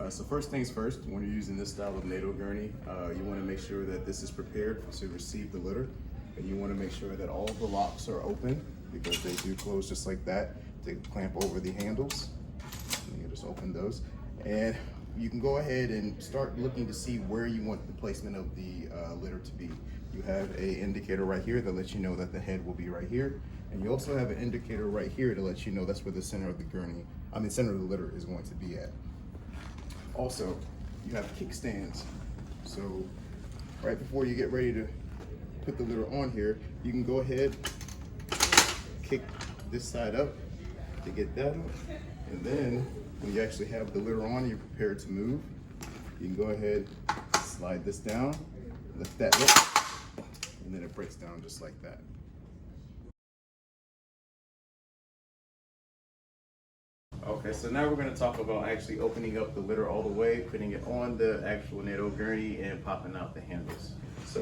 So first things first, when you're using this style of NATO gurney, you want to make sure that this is prepared to receive the litter, and you want to make sure that all of the locks are open because they do close just like that to clamp over the handles. And you just open those, and you can go ahead and start looking to see where you want the placement of the litter to be. You have an indicator right here that lets you know that the head will be right here, and you also have an indicator right here to let you know that's where the center of the gurney, center of the litter is going to be at. Also, you have kickstands. So right before you get ready to put the litter on here, you can go ahead, kick this side up to get that up. And then when you actually have the litter on and you're prepared to move, you can go ahead, slide this down, lift that up, and then it breaks down just like that. Okay, so now we're going to talk about actually opening up the litter all the way, putting it on the actual NATO gurney and popping out the handles. So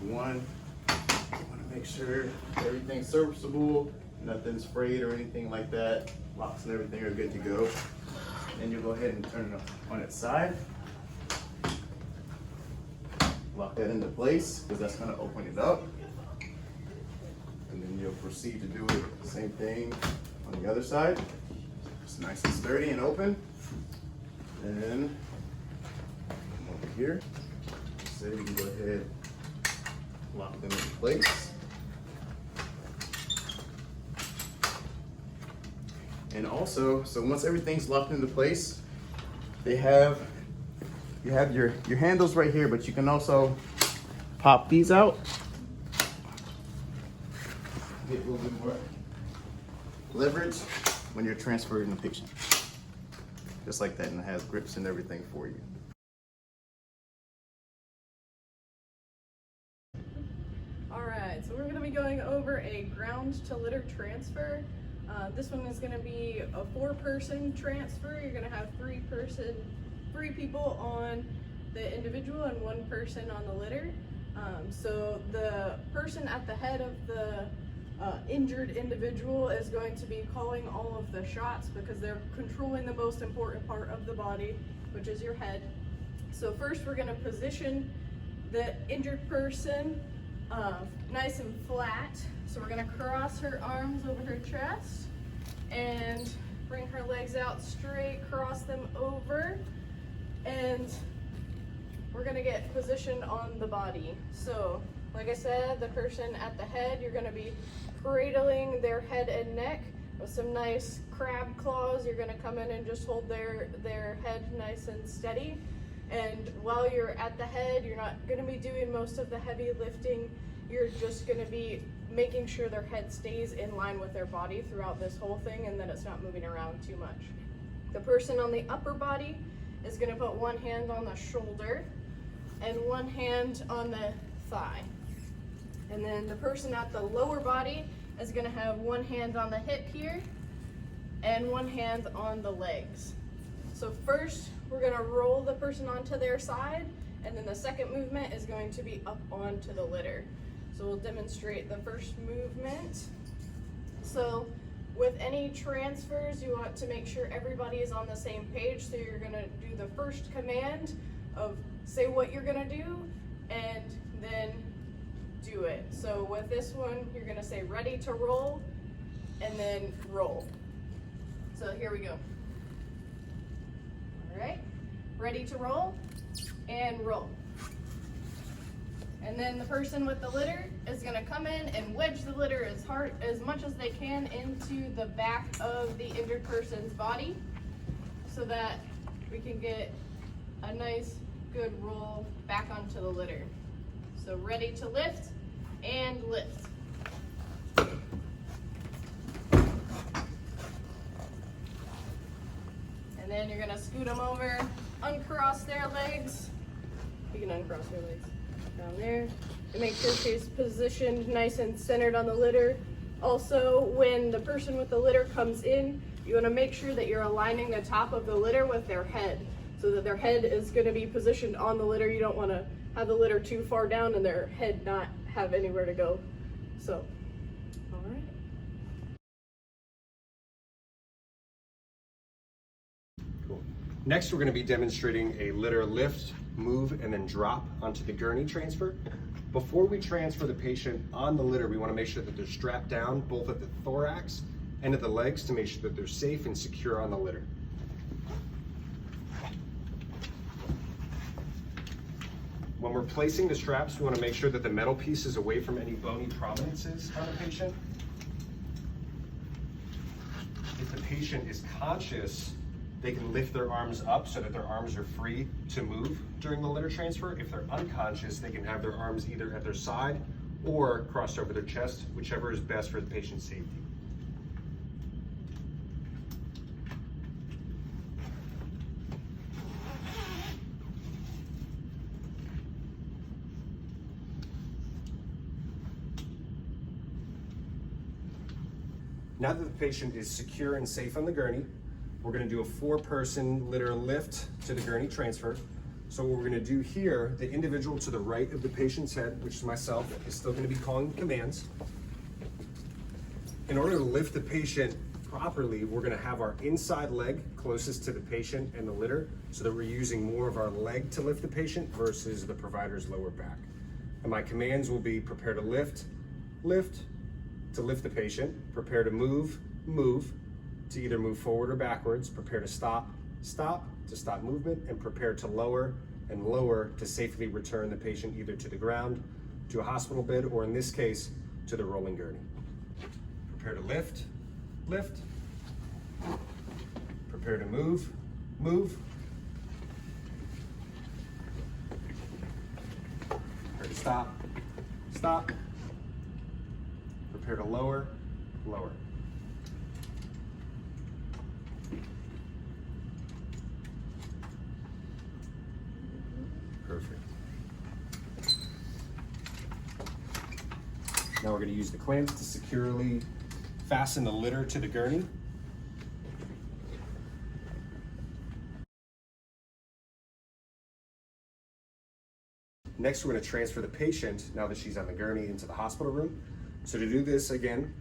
one, you want to make sure everything's serviceable, nothing's frayed or anything like that. Locks and everything are good to go. Then you'll go ahead and turn it on its side. Lock that into place because that's going to open it up. And then you'll proceed to do it the same thing on the other side. It's nice and sturdy and open. And then come over here. So you can go ahead, lock them in place. And also, so once everything's locked into place, you have your handles right here, but you can also pop these out. Get a little bit more leverage when you're transferring the patient. Just like that, and it has grips and everything for you. All right, so we're gonna be going over a ground to litter transfer. This one is gonna be a 4-person transfer. You're gonna have 3 people on the individual and 1 person on the litter. So the person at the head of the injured individual is going to be calling all of the shots because they're controlling the most important part of the body, which is your head. So first we're going to position the injured person nice and flat. So we're going to cross her arms over her chest and bring her legs out straight, cross them over, and we're going to get positioned on the body. So like I said, the person at the head, you're going to be cradling their head and neck with some nice crab claws. You're going to come in and just hold their head nice and steady. And while you're at the head, you're not going to be doing most of the heavy lifting. You're just going to be making sure their head stays in line with their body throughout this whole thing, and that it's not moving around too much. The person on the upper body is going to put 1 hand on the shoulder and 1 hand on the thigh. And then the person at the lower body is going to have 1 hand on the hip here and 1 hand on the legs. So first we're going to roll the person onto their side, and then the second movement is going to be up onto the litter. So we'll demonstrate the first movement. So with any transfers, you want to make sure everybody is on the same page. So you're going to do the first command of say what you're going to do and then do it. So with this one, you're going to say ready to roll and then roll. So here we go. All right, ready to roll and roll. And then the person with the litter is going to come in and wedge the litter as much as they can into the back of the injured person's body so that we can get a nice good roll back onto the litter. So ready to lift and lift. And then you're going to scoot them over, uncross their legs. You can uncross your legs down there and make sure she's positioned nice and centered on the litter. Also, when the person with the litter comes in, you want to make sure that you're aligning the top of the litter with their head so that their head is going to be positioned on the litter. You don't want to have the litter too far down and their head not have anywhere to go. So, all right. Cool. Next, we're going to be demonstrating a litter lift, move, and then drop onto the gurney transfer. Before we transfer the patient on the litter, we want to make sure that they're strapped down both at the thorax and at the legs to make sure that they're safe and secure on the litter. When we're placing the straps, we want to make sure that the metal piece is away from any bony prominences on the patient. If the patient is conscious, they can lift their arms up so that their arms are free to move during the litter transfer. If they're unconscious, they can have their arms either at their side or crossed over their chest, whichever is best for the patient's safety. Now that the patient is secure and safe on the gurney, we're going to do a 4-person litter lift to the gurney transfer. So what we're going to do here, the individual to the right of the patient's head, which is myself, is still going to be calling commands. In order to lift the patient properly, we're going to have our inside leg closest to the patient and the litter so that we're using more of our leg to lift the patient versus the provider's lower back. And my commands will be prepare to lift, lift, to lift the patient, prepare to move, move, to either move forward or backwards, prepare to stop, stop, to stop movement, and prepare to lower and lower to safely return the patient either to the ground, to a hospital bed, or in this case, to the rolling gurney. Prepare to lift, lift, prepare to move, move, prepare to stop, stop, prepare to lower, lower. Perfect. Now we're going to use the clamps to securely fasten the litter to the gurney. Next, we're going to transfer the patient, now that she's on the gurney, into the hospital room. So to do this, again,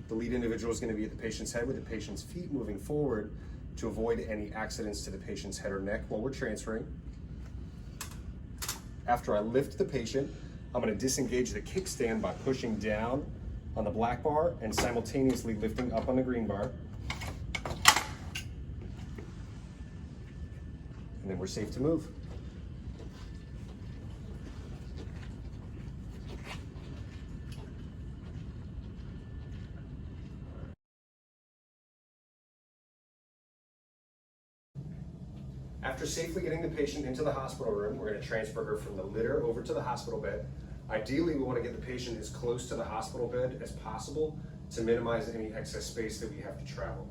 the lead individual is going to be at the patient's head with the patient's feet moving forward to avoid any accidents to the patient's head or neck while we're transferring. After I lift the patient, I'm going to disengage the kickstand by pushing down on the black bar and simultaneously lifting up on the green bar. And then we're safe to move. After safely getting the patient into the hospital room, we're going to transfer her from the litter over to the hospital bed. Ideally, we want to get the patient as close to the hospital bed as possible to minimize any excess space that we have to travel.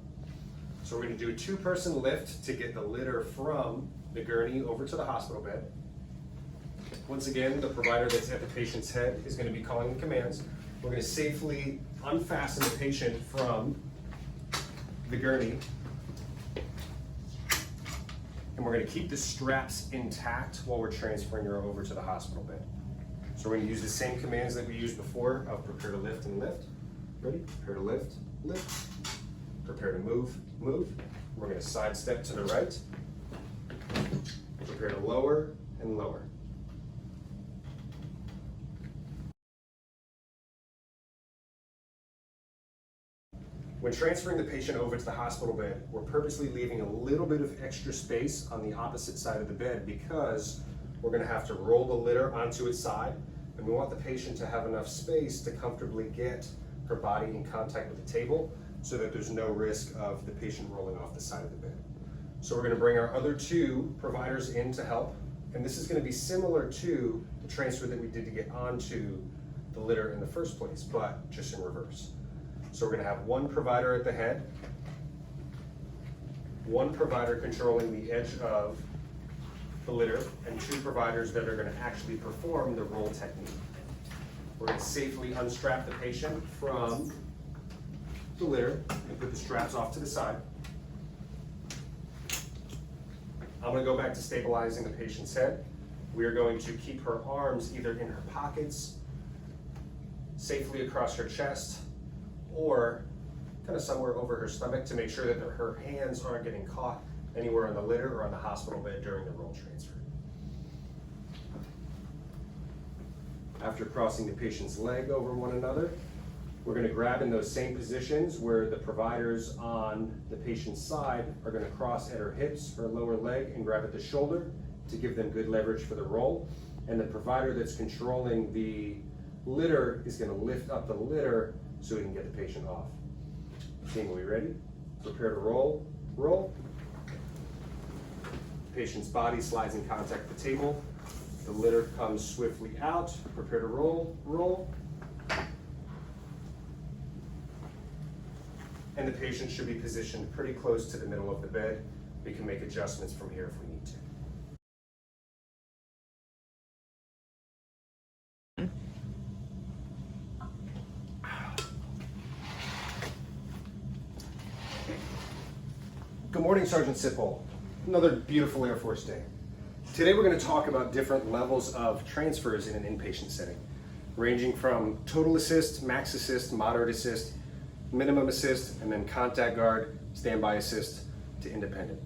So we're going to do a 2-person lift to get the litter from the gurney over to the hospital bed. Once again, the provider that's at the patient's head is going to be calling the commands. We're going to safely unfasten the patient from the gurney. And we're going to keep the straps intact while we're transferring her over to the hospital bed. So we're going to use the same commands that we used before of prepare to lift and lift. Ready? Prepare to lift, lift. Prepare to move, move. We're going to sidestep to the right. Prepare to lower and lower. When transferring the patient over to the hospital bed, we're purposely leaving a little bit of extra space on the opposite side of the bed because we're going to have to roll the litter onto its side, and we want the patient to have enough space to comfortably get her body in contact with the table so that there's no risk of the patient rolling off the side of the bed. So we're going to bring our other 2 providers in to help, and this is going to be similar to the transfer that we did to get onto the litter in the first place, but just in reverse. So we're going to have 1 provider at the head, 1 provider controlling the edge of the litter, and 2 providers that are going to actually perform the roll technique. We're going to safely unstrap the patient from the litter and put the straps off to the side. I'm going to go back to stabilizing the patient's head. We are going to keep her arms either in her pockets, safely across her chest, or kind of somewhere over her stomach to make sure that her hands aren't getting caught anywhere on the litter or on the hospital bed during the roll transfer. After crossing the patient's leg over one another, we're going to grab in those same positions where the providers on the patient's side are going to cross at her hips, her lower leg, and grab at the shoulder to give them good leverage for the roll. And the provider that's controlling the litter is going to lift up the litter so we can get the patient off. Team, are we ready? Prepare to roll. Roll. Patient's body slides in contact with the table. The litter comes swiftly out. Prepare to roll. Roll. And the patient should be positioned pretty close to the middle of the bed. We can make adjustments from here if we need to. Good morning, Sergeant Sipple. Another beautiful Air Force day. Today we're going to talk about different levels of transfers in an inpatient setting, ranging from total assist, max assist, moderate assist, minimum assist, and then contact guard, standby assist to independent.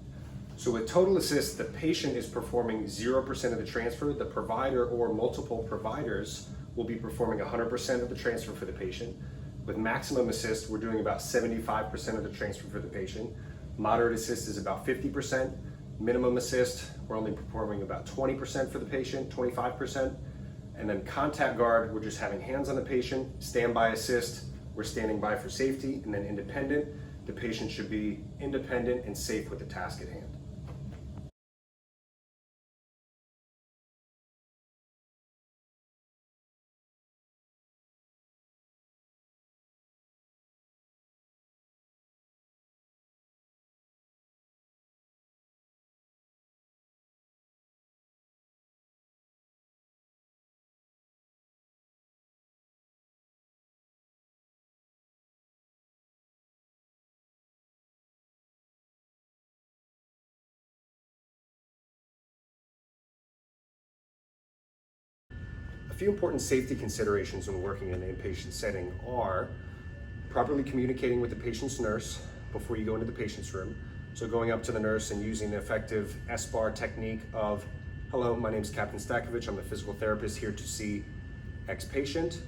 So with total assist, the patient is performing 0% of the transfer. The provider or multiple providers will be performing 100% of the transfer for the patient. With maximum assist, we're doing about 75% of the transfer for the patient. Moderate assist is about 50%. Minimum assist, we're only performing about 20% for the patient, 25%. And then contact guard, we're just having hands on the patient. Standby assist, we're standing by for safety. And then independent, the patient should be independent and safe with the task at hand. A few important safety considerations when working in an inpatient setting are properly communicating with the patient's nurse before you go into the patient's room. So going up to the nurse and using the effective SBAR technique of, hello, my name is Captain Stakovich, I'm a physical therapist here to see X patient,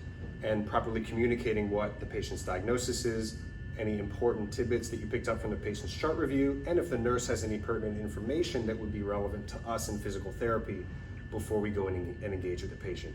and properly communicating what the patient's diagnosis is, any important tidbits that you picked up from the patient's chart review, and if the nurse has any pertinent information that would be relevant to us in physical therapy before we go in and engage with the patient.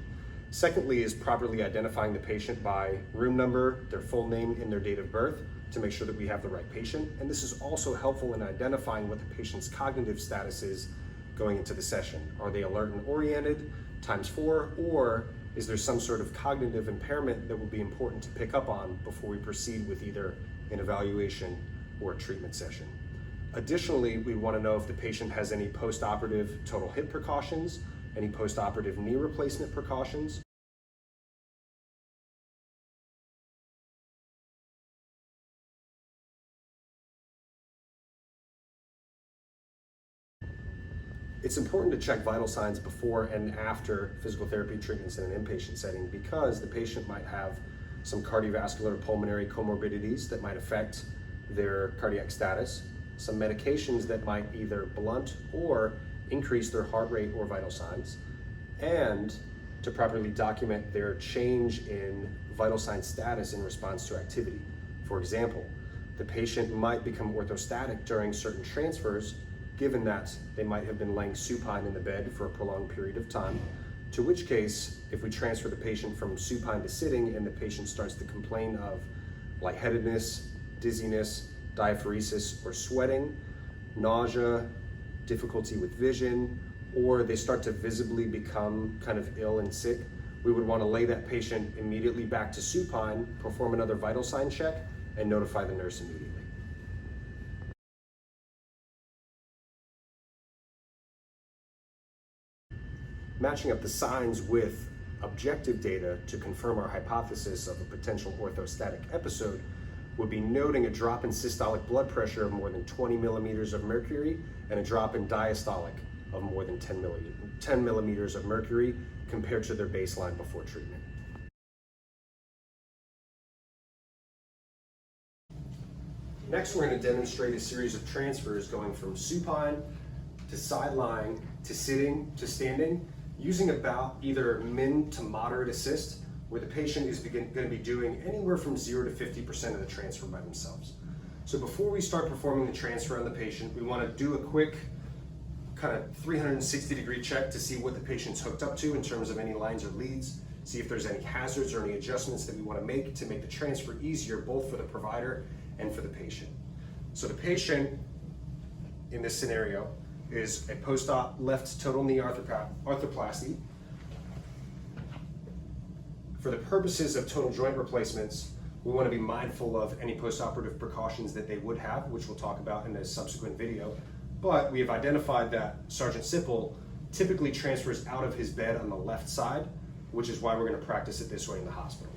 Secondly is properly identifying the patient by room number, their full name, and their date of birth to make sure that we have the right patient. And this is also helpful in identifying what the patient's cognitive status is going into the session. Are they alert and oriented ×4, or is there some sort of cognitive impairment that will be important to pick up on before we proceed with either an evaluation or a treatment session? Additionally, we want to know if the patient has any post-operative total hip precautions, any post-operative knee replacement precautions. It's important to check vital signs before and after physical therapy treatments in an inpatient setting because the patient might have some cardiovascular or pulmonary comorbidities that might affect their cardiac status, some medications that might either blunt or increase their heart rate or vital signs, and to properly document their change in vital sign status in response to activity. For example, the patient might become orthostatic during certain transfers, given that they might have been laying supine in the bed for a prolonged period of time, to which case, if we transfer the patient from supine to sitting and the patient starts to complain of lightheadedness, dizziness, diaphoresis, or sweating, nausea, difficulty with vision, or they start to visibly become kind of ill and sick, we would want to lay that patient immediately back to supine, perform another vital sign check, and notify the nurse immediately. Matching up the signs with objective data to confirm our hypothesis of a potential orthostatic episode would be noting a drop in systolic blood pressure of more than 20 millimeters of mercury and a drop in diastolic of more than 10 millimeters of mercury compared to their baseline before Next, we're going to demonstrate a series of transfers going from supine to side lying to sitting to standing, using about either min to moderate assist, where the patient is going to be doing anywhere from 0 to 50% of the transfer by themselves. So before we start performing the transfer on the patient, we want to do a quick kind of 360-degree check to see what the patient's hooked up to in terms of any lines or leads, see if there's any hazards or any adjustments that we want to make the transfer easier both for the provider and for the patient. So the patient in this scenario is a post-op left total knee arthroplasty. For the purposes of total joint replacements, we want to be mindful of any post-operative precautions that they would have, which we'll talk about in a subsequent video. But we have identified that Sergeant Sipple typically transfers out of his bed on the left side, which is why we're going to practice it this way in the hospital.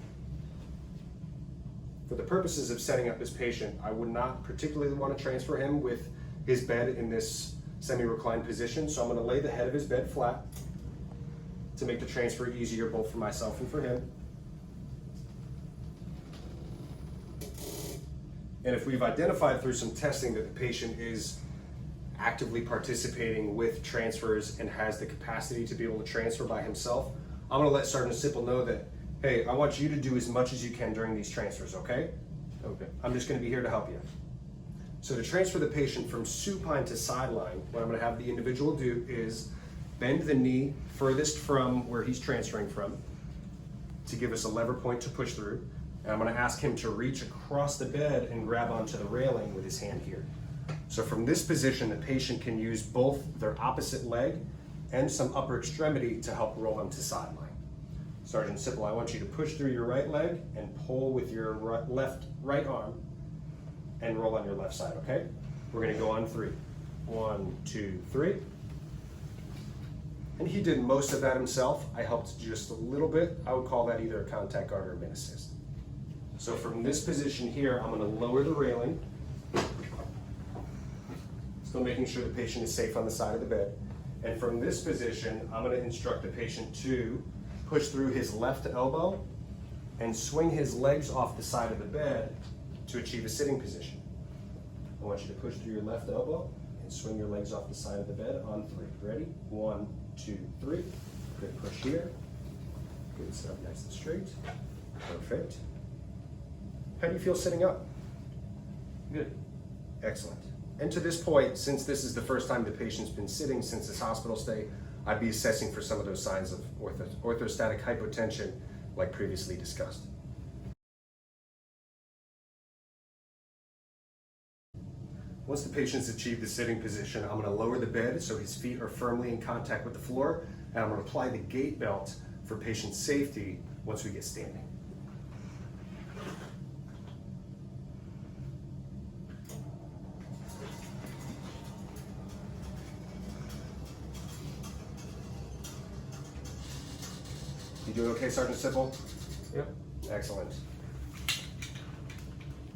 For the purposes of setting up this patient, I would not particularly want to transfer him with his bed in this semi-reclined position, so I'm going to lay the head of his bed flat to make the transfer easier both for myself and for him. And if we've identified through some testing that the patient is actively participating with transfers and has the capacity to be able to transfer by himself, I'm going to let Sergeant Sipple know that, hey, I want you to do as much as you can during these transfers, okay? Okay. I'm just going to be here to help you. So to transfer the patient from supine to sideline, what I'm going to have the individual do is bend the knee furthest from where he's transferring from to give us a lever point to push through. And I'm going to ask him to reach across the bed and grab onto the railing with his hand here. So from this position, the patient can use both their opposite leg and some upper extremity to help roll them to sideline. Sergeant Sipple, I want you to push through your right leg and pull with your right arm and roll on your left side, okay? We're going to go on 3. 1, 2, 3. And he did most of that himself. I helped just a little bit. I would call that either a contact guard or a min assist. So from this position here, I'm going to lower the railing, still making sure the patient is safe on the side of the bed. And from this position, I'm going to instruct the patient to push through his left elbow and swing his legs off the side of the bed to achieve a sitting position. I want you to push through your left elbow and swing your legs off the side of the bed on 3. Ready? 1, 2, 3. Good push here. Good, sit up nice and straight. Perfect. How do you feel sitting up? Good. Excellent. And to this point, since this is the first time the patient's been sitting since his hospital stay, I'd be assessing for some of those signs of orthostatic hypotension like previously discussed. Once the patient's achieved the sitting position, I'm going to lower the bed so his feet are firmly in contact with the floor, and I'm going to apply the gait belt for patient safety once we get standing. You doing okay, Sergeant Sipple? Yep. Excellent.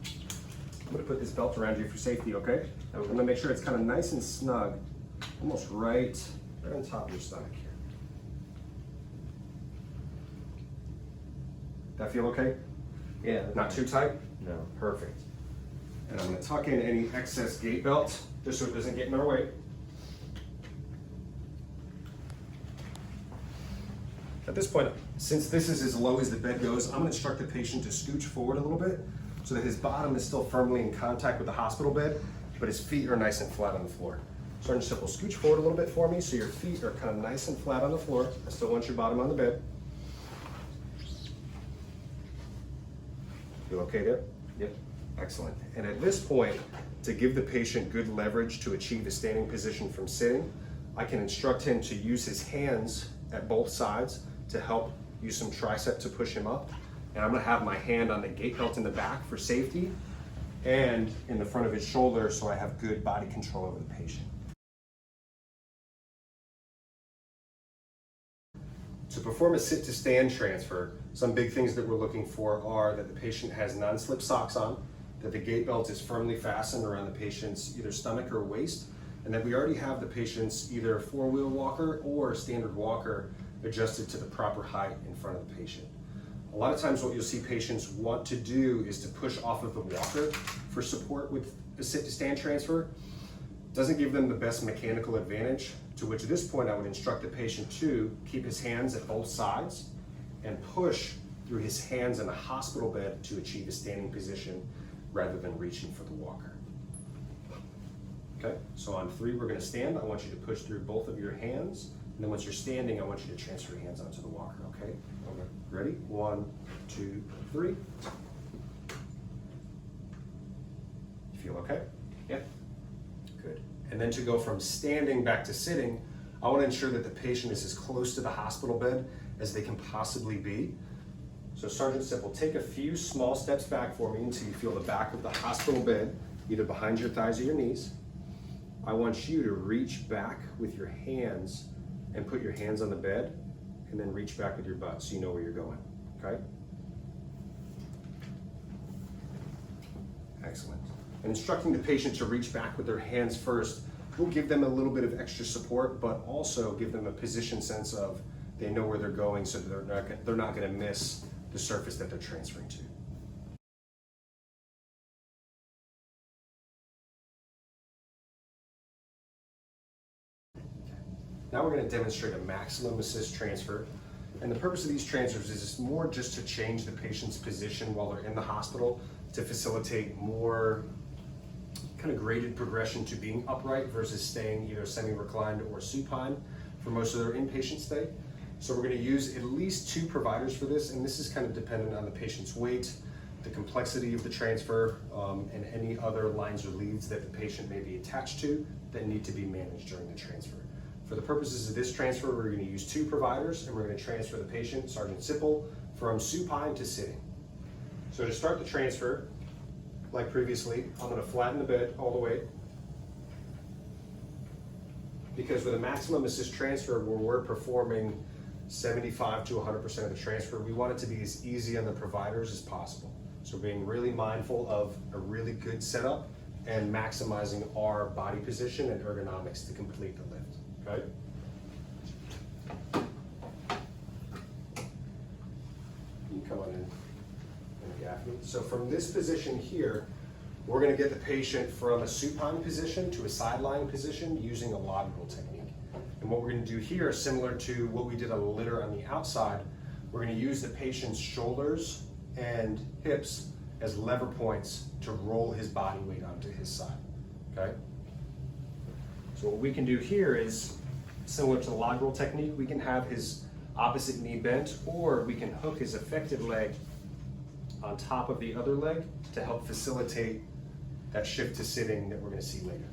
I'm going to put this belt around you for safety, okay? I'm going to make sure it's kind of nice and snug, almost right on top of your stomach here. That feel okay? Yeah. Not too tight? No. Perfect. And I'm going to tuck in any excess gait belt just so it doesn't get in our way. At this point, since this is as low as the bed goes, I'm going to instruct the patient to scooch forward a little bit so that his bottom is still firmly in contact with the hospital bed, but his feet are nice and flat on the floor. Sergeant Sipple, scooch forward a little bit for me so your feet are kind of nice and flat on the floor. I still want your bottom on the bed. You okay there? Yep. Excellent. And at this point, to give the patient good leverage to achieve a standing position from sitting, I can instruct him to use his hands at both sides to help use some tricep to push him up. And I'm going to have my hand on the gait belt in the back for safety and in the front of his shoulder so I have good body control over the patient. To perform a sit to stand transfer, some big things that we're looking for are that the patient has non-slip socks on, that the gait belt is firmly fastened around the patient's either stomach or waist, and that we already have the patient's either four-wheel walker or standard walker adjusted to the proper height in front of the patient. A lot of times what you'll see patients want to do is to push off of the walker for support with a sit to stand transfer. Doesn't give them the best mechanical advantage, to which at this point I would instruct the patient to keep his hands at both sides and push through his hands in a hospital bed to achieve a standing position rather than reaching for the walker. Okay, so on 3 we're going to stand. I want you to push through both of your hands, and then once you're standing I want you to transfer your hands onto the walker, okay? Okay. Ready? 1, 2, 3. You feel okay? Yeah. Good. And then to go from standing back to sitting, I want to ensure that the patient is as close to the hospital bed as they can possibly be. So Sergeant Simple, take a few small steps back for me until you feel the back of the hospital bed, either behind your thighs or your knees. I want you to reach back with your hands and put your hands on the bed, and then reach back with your butt so you know where you're going, okay? Excellent. And instructing the patient to reach back with their hands first will give them a little bit of extra support, but also give them a position sense of they know where they're going, so they're not going to miss the surface that they're transferring to. Now we're going to demonstrate a maximum assist transfer. And the purpose of these transfers is more just to change the patient's position while they're in the hospital to facilitate more kind of graded progression to being upright versus staying either semi-reclined or supine for most of their inpatient stay. So we're going to use at least 2 providers for this, and this is kind of dependent on the patient's weight, the complexity of the transfer, and any other lines or leads that the patient may be attached to that need to be managed during the transfer. For the purposes of this transfer, we're going to use 2 providers, and we're going to transfer the patient, Sergeant Sipple, from supine to sitting. So to start the transfer, like previously, I'm going to flatten the bed all the way, because with a maximum assist transfer where we're performing 75 to 100% of the transfer, we want it to be as easy on the providers as possible. So being really mindful of a really good setup and maximizing our body position and ergonomics to complete the lift. Okay. You can come on in Gaffney. So from this position here, we're going to get the patient from a supine position to a sideline position using a log roll technique. And what we're going to do here, similar to what we did on the litter on the outside, we're going to use the patient's shoulders and hips as lever points to roll his body weight onto his side. Okay. So what we can do here is, similar to the log roll technique, we can have his opposite knee bent, or we can hook his affected leg on top of the other leg to help facilitate that shift to sitting that we're going to see later.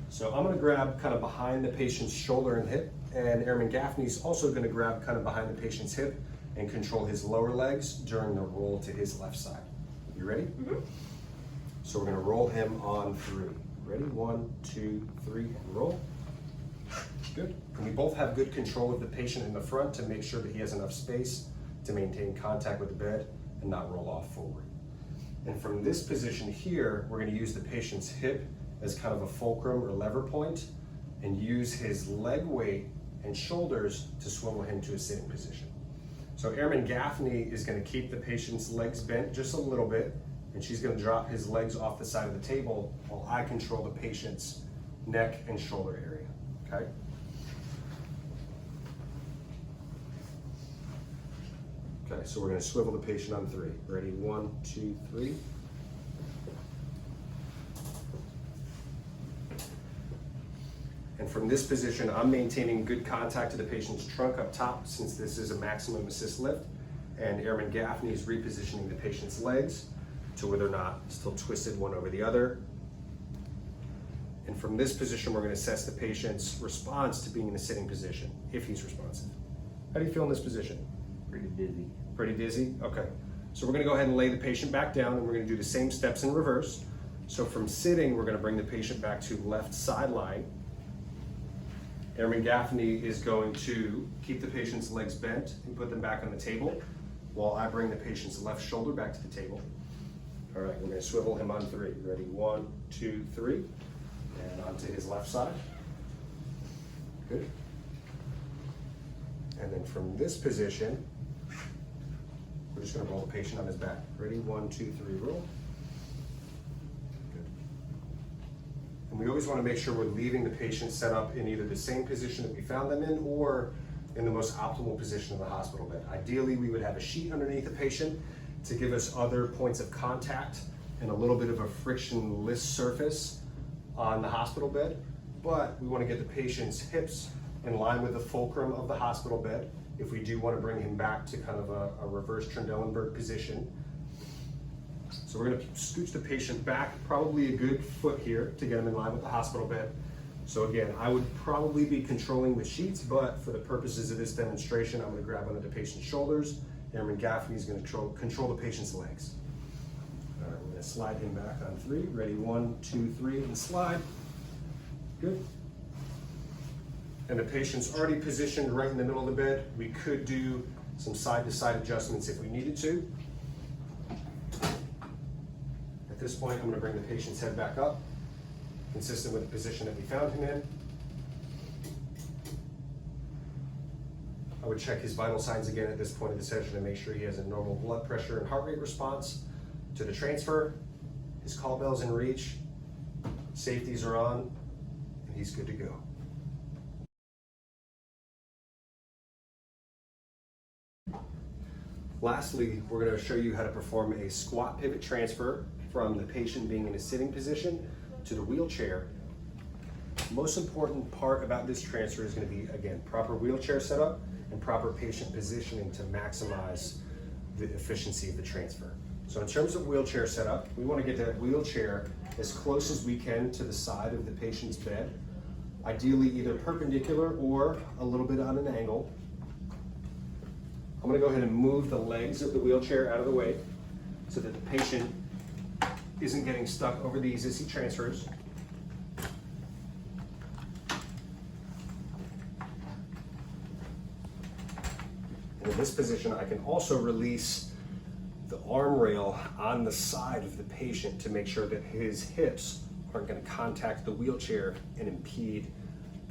So I'm going to grab kind of behind the patient's shoulder and hip, and Airman Gaffney's also going to grab kind of behind the patient's hip and control his lower legs during the roll to his left side. You ready? Mm-hmm. So we're going to roll him on 3. Ready? 1, 2, 3, and roll. Good. And we both have good control of the patient in the front to make sure that he has enough space to maintain contact with the bed and not roll off forward. And from this position here, we're going to use the patient's hip as kind of a fulcrum or lever point and use his leg weight and shoulders to swivel him to a sitting position. So Airman Gaffney is going to keep the patient's legs bent just a little bit, and she's going to drop his legs off the side of the table while I control the patient's neck and shoulder area, okay? Okay, so we're going to swivel the patient on 3. Ready? 1, 2, 3. And from this position, I'm maintaining good contact to the patient's trunk up top, since this is a maximum assist lift, and Airman Gaffney is repositioning the patient's legs to where they're not still twisted one over the other. And from this position, we're going to assess the patient's response to being in a sitting position, if he's responsive. How do you feel in this position? Pretty dizzy. Pretty dizzy? Okay. So we're going to go ahead and lay the patient back down, and we're going to do the same steps in reverse. So from sitting, we're going to bring the patient back to left sideline. Airman Gaffney is going to keep the patient's legs bent and put them back on the table, while I bring the patient's left shoulder back to the table. All right, we're going to swivel him on 3. Ready? 1, 2, 3. And onto his left side. Good. And then from this position, we're just gonna roll the patient on his back. Ready, 1, 2, 3, roll. Good. And we always wanna make sure we're leaving the patient set up in either the same position that we found them in or in the most optimal position of the hospital bed. Ideally, we would have a sheet underneath the patient to give us other points of contact and a little bit of a frictionless surface on the hospital bed, but we want to get the patient's hips in line with the fulcrum of the hospital bed if we do want to bring him back to kind of a reverse Trendelenburg position. So we're going to scooch the patient back probably a good foot here to get him in line with the hospital bed. So again, I would probably be controlling the sheets, but for the purposes of this demonstration, I'm going to grab under the patient's shoulders. Airman Gaffney is going to control the patient's legs. All right, we're going to slide him back on 3. Ready, 1, 2, 3, and slide. Good. And the patient's already positioned right in the middle of the bed. We could do some side-to-side adjustments if we needed to. At this point, I'm going to bring the patient's head back up, consistent with the position that we found him in. I would check his vital signs again at this point of the session to make sure he has a normal blood pressure and heart rate response to the transfer. His call bell's in reach, safeties are on, and he's good to go. Lastly, we're going to show you how to perform a squat pivot transfer from the patient being in a sitting position to the wheelchair. Most important part about this transfer is going to be, again, proper wheelchair setup and proper patient positioning to maximize the efficiency of the transfer. So in terms of wheelchair setup, we want to get that wheelchair as close as we can to the side of the patient's bed, ideally either perpendicular or a little bit on an angle. I'm going to go ahead and move the legs of the wheelchair out of the way so that the patient isn't getting stuck over these as he transfers. And in this position, I can also release the arm rail on the side of the patient to make sure that his hips aren't going to contact the wheelchair and impede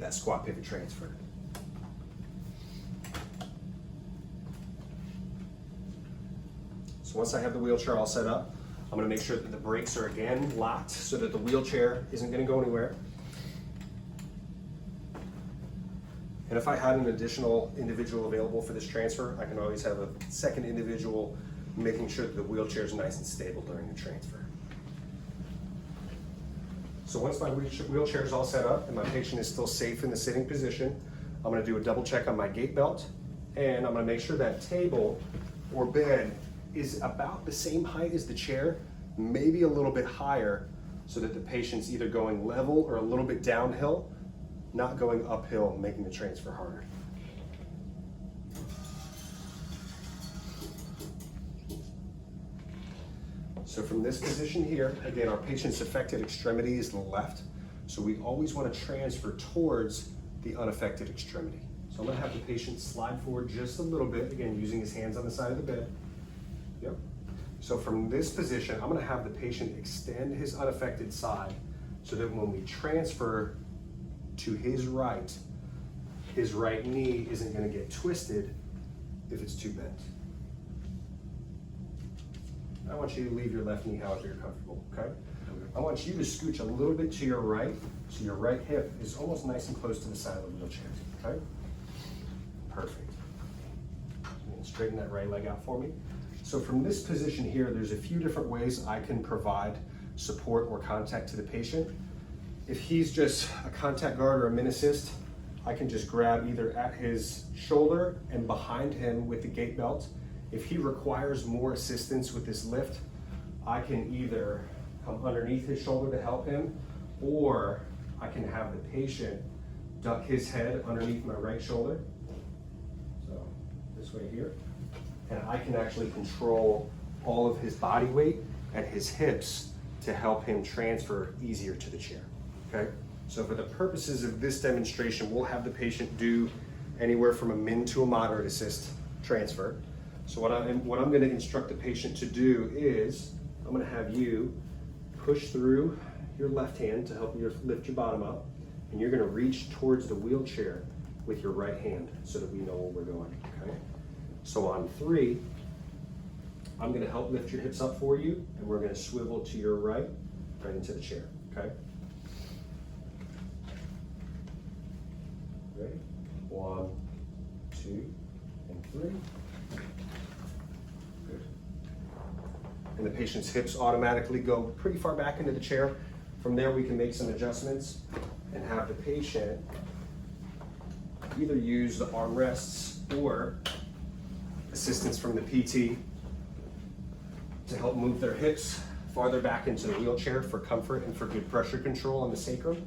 that squat pivot transfer. So once I have the wheelchair all set up, I'm going to make sure that the brakes are again locked so that the wheelchair isn't going to go anywhere. And if I had an additional individual available for this transfer, I can always have a second individual making sure that the wheelchair is nice and stable during the transfer. So once my wheelchair is all set up and my patient is still safe in the sitting position, I'm going to do a double check on my gait belt, and I'm going to make sure that table or bed is about the same height as the chair, maybe a little bit higher, so that the patient's either going level or a little bit downhill, not going uphill, making the transfer harder. So from this position here, again, our patient's affected extremity is the left, so we always want to transfer towards the unaffected extremity. So I'm going to have the patient slide forward just a little bit, again, using his hands on the side of the bed. Yep. So from this position, I'm going to have the patient extend his unaffected side so that when we transfer to his right knee isn't going to get twisted if it's too bent. I want you to leave your left knee however you're comfortable, okay? I want you to scooch a little bit to your right so your right hip is almost nice and close to the side of the wheelchair, okay? Perfect. And straighten that right leg out for me. So from this position here, there's a few different ways I can provide support or contact to the patient. If he's just a contact guard or a min assist, I can just grab either at his shoulder and behind him with the gait belt. If he requires more assistance with this lift, I can either come underneath his shoulder to help him, or I can have the patient duck his head underneath my right shoulder. So this way here. And I can actually control all of his body weight at his hips to help him transfer easier to the chair, okay? So for the purposes of this demonstration, we'll have the patient do anywhere from a min to a moderate assist transfer. So what I'm going to instruct the patient to do is, I'm going to have you push through your left hand to help you lift your bottom up, and you're going to reach towards the wheelchair with your right hand so that we know where we're going, okay? So on 3, I'm gonna help lift your hips up for you, and we're gonna swivel to your right into the chair, okay? Ready? 1, 2, and 3. Good. And the patient's hips automatically go pretty far back into the chair. From there, we can make some adjustments and have the patient either use the armrests or assistance from the PT to help move their hips farther back into the wheelchair for comfort and for good pressure control on the sacrum.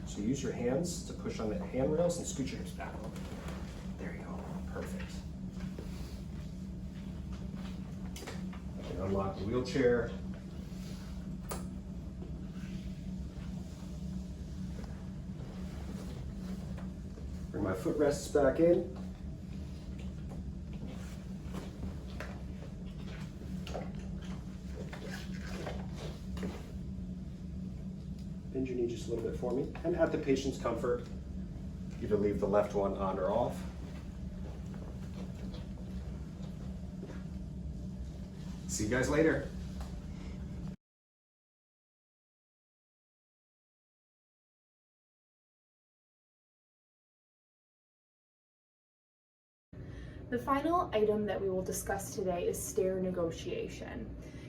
So use your hands to push on the handrails and scoot your hips back. There you go, perfect. And unlock the wheelchair. Bring my footrests back in. Bend your knee just a little bit for me. And at the patient's comfort, either leave the left one on or off. See you guys later. The final item that we will discuss today is stair negotiation.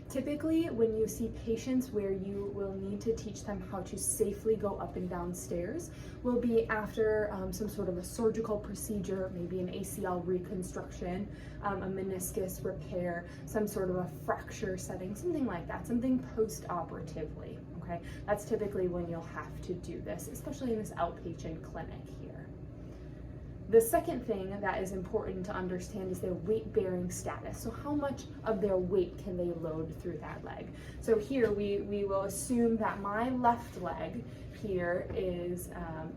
Typically, when you see patients where you will need to teach them how to safely go up and down stairs, will be after some sort of a surgical procedure, maybe an ACL reconstruction, a meniscus repair, some sort of a fracture setting, something like that, something post-operatively, okay? That's typically when you'll have to do this, especially in this outpatient clinic here. The second thing that is important to understand is their weight-bearing status. So how much of their weight can they load through that leg? So here we will assume that my left leg here is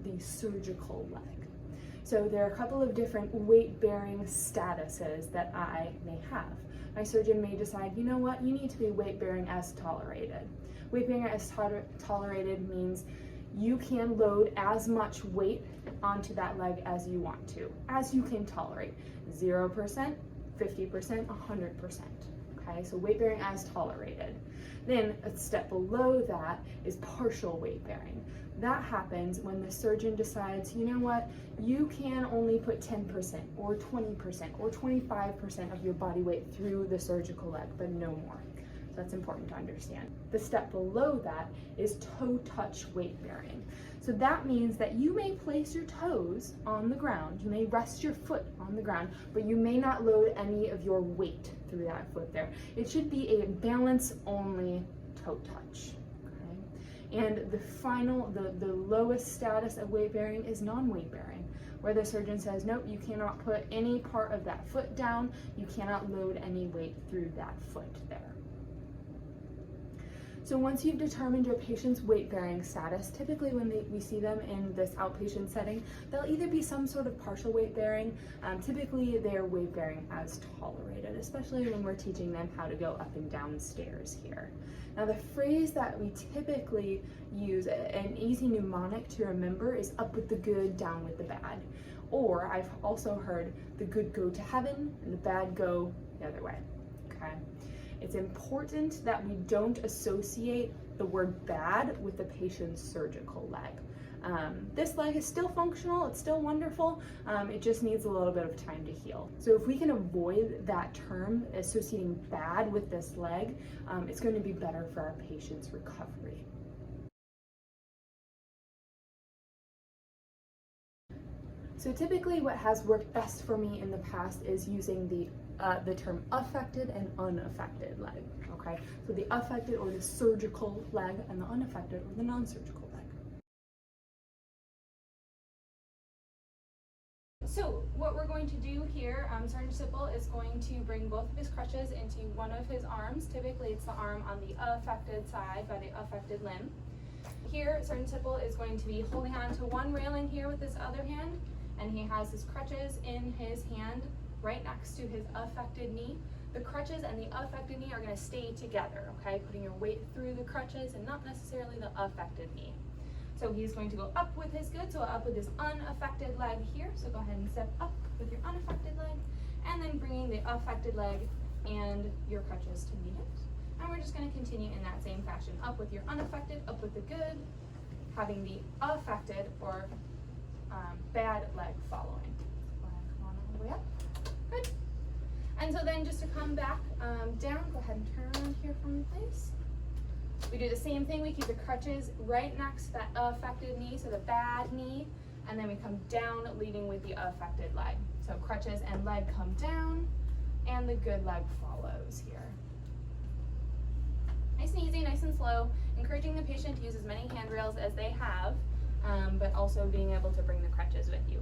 the surgical leg. So there are a couple of different weight-bearing statuses that I may have. My surgeon may decide, you know what, you need to be weight-bearing as tolerated. Weight-bearing as tolerated means you can load as much weight onto that leg as you want to, as you can tolerate. 0%, 50%, 100%. Okay, so weight bearing as tolerated. Then a step below that is partial weight bearing. That happens when the surgeon decides, you know what, you can only put 10% or 20% or 25% of your body weight through the surgical leg, but no more. So that's important to understand. The step below that is toe touch weight bearing. So that means that you may place your toes on the ground, you may rest your foot on the ground, but you may not load any of your weight through that foot there. It should be a balance only toe touch. Okay? And the lowest status of weight bearing is non-weight bearing, where the surgeon says, nope, you cannot put any part of that foot down, you cannot load any weight through that foot there. So once you've determined your patient's weight-bearing status, typically when we see them in this outpatient setting, they'll either be some sort of partial weight-bearing, typically they're weight-bearing as tolerated, especially when we're teaching them how to go up and down stairs here. Now the phrase that we typically use, an easy mnemonic to remember, is up with the good, down with the bad. Or I've also heard the good go to heaven and the bad go the other way, okay? It's important that we don't associate the word bad with the patient's surgical leg. This leg is still functional, it's still wonderful, it just needs a little bit of time to heal. So if we can avoid that term, associating bad with this leg, it's going to be better for our patient's recovery. So typically what has worked best for me in the past is using the term affected and unaffected leg, okay? So the affected or the surgical leg and the unaffected or the non-surgical leg. So what we're going to do here, Sergeant Sipple is going to bring both of his crutches into one of his arms. Typically it's the arm on the affected side by the affected limb. Here, Sergeant Sipple is going to be holding on to one railing here with his other hand, and he has his crutches in his hand right next to his affected knee. The crutches and the affected knee are going to stay together, okay? Putting your weight through the crutches and not necessarily the affected knee. So he's going to go up with his good, so up with his unaffected leg here. So go ahead and step up with your unaffected leg, and then bringing the affected leg and your crutches to meet it. And we're just going to continue in that same fashion. Up with your unaffected, up with the good, having the affected or bad leg following. Go ahead and come on all the way up. Good. And so then just to come back down, go ahead and turn around here for me, please. We do the same thing. We keep the crutches right next to that affected knee, so the bad knee, and then we come down, leading with the affected leg. So crutches and leg come down, and the good leg follows here. Nice and easy, nice and slow, encouraging the patient to use as many handrails as they have, but also being able to bring the crutches with you.